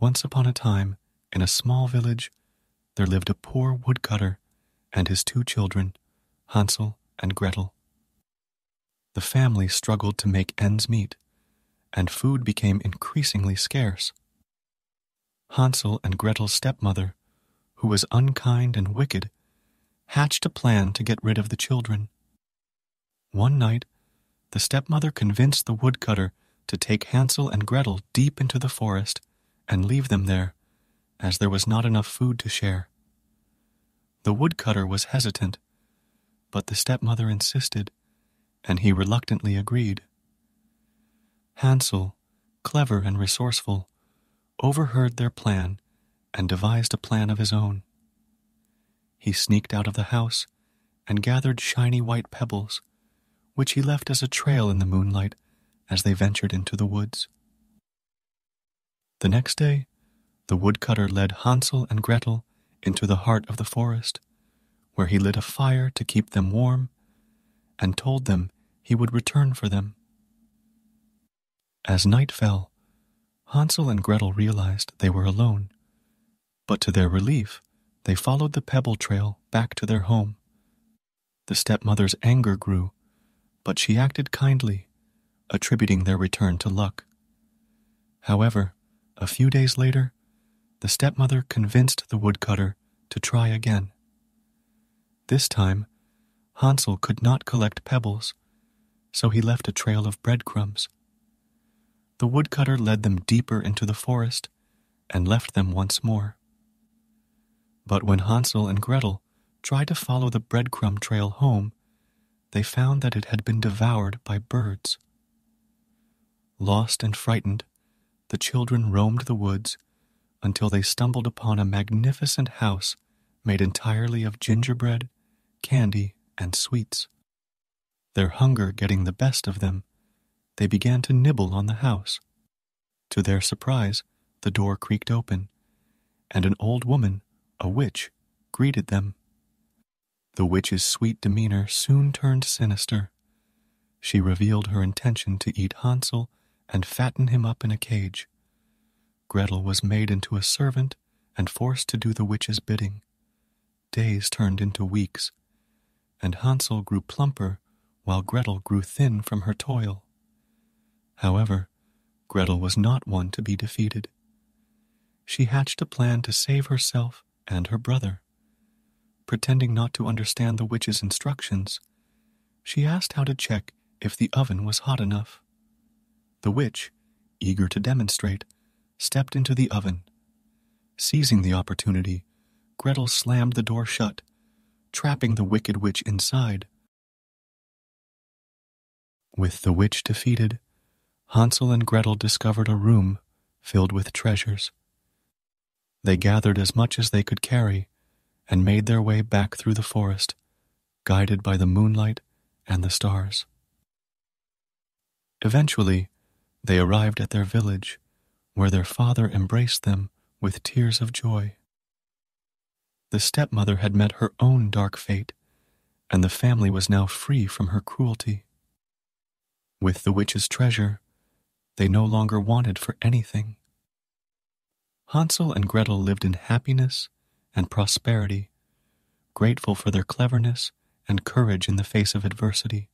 Once upon a time, in a small village, there lived a poor woodcutter and his two children, Hansel and Gretel. The family struggled to make ends meet, and food became increasingly scarce. Hansel and Gretel's stepmother, who was unkind and wicked, hatched a plan to get rid of the children. One night, the stepmother convinced the woodcutter to take Hansel and Gretel deep into the forest and leave them there, as there was not enough food to share. The woodcutter was hesitant, but the stepmother insisted, and he reluctantly agreed. Hansel, clever and resourceful, overheard their plan and devised a plan of his own. He sneaked out of the house and gathered shiny white pebbles, which he left as a trail in the moonlight as they ventured into the woods. The next day, the woodcutter led Hansel and Gretel into the heart of the forest, where he lit a fire to keep them warm and told them he would return for them. As night fell, Hansel and Gretel realized they were alone, but to their relief, they followed the pebble trail back to their home. The stepmother's anger grew, but she acted kindly, attributing their return to luck. However, a few days later, the stepmother convinced the woodcutter to try again. This time, Hansel could not collect pebbles, so he left a trail of breadcrumbs. The woodcutter led them deeper into the forest and left them once more. But when Hansel and Gretel tried to follow the breadcrumb trail home, they found that it had been devoured by birds. Lost and frightened, the children roamed the woods until they stumbled upon a magnificent house made entirely of gingerbread, candy, and sweets. Their hunger getting the best of them, they began to nibble on the house. To their surprise, the door creaked open, and an old woman, a witch, greeted them. The witch's sweet demeanor soon turned sinister. She revealed her intention to eat Hansel and fatten him up in a cage. Gretel was made into a servant and forced to do the witch's bidding. Days turned into weeks, and Hansel grew plumper while Gretel grew thin from her toil. However, Gretel was not one to be defeated. She hatched a plan to save herself and her brother. Pretending not to understand the witch's instructions, she asked how to check if the oven was hot enough. The witch, eager to demonstrate, stepped into the oven. Seizing the opportunity, Gretel slammed the door shut, trapping the wicked witch inside. With the witch defeated, Hansel and Gretel discovered a room filled with treasures. They gathered as much as they could carry and made their way back through the forest, guided by the moonlight and the stars. Eventually, they arrived at their village, where their father embraced them with tears of joy. The stepmother had met her own dark fate, and the family was now free from her cruelty. With the witch's treasure, they no longer wanted for anything. Hansel and Gretel lived in happiness and prosperity, grateful for their cleverness and courage in the face of adversity.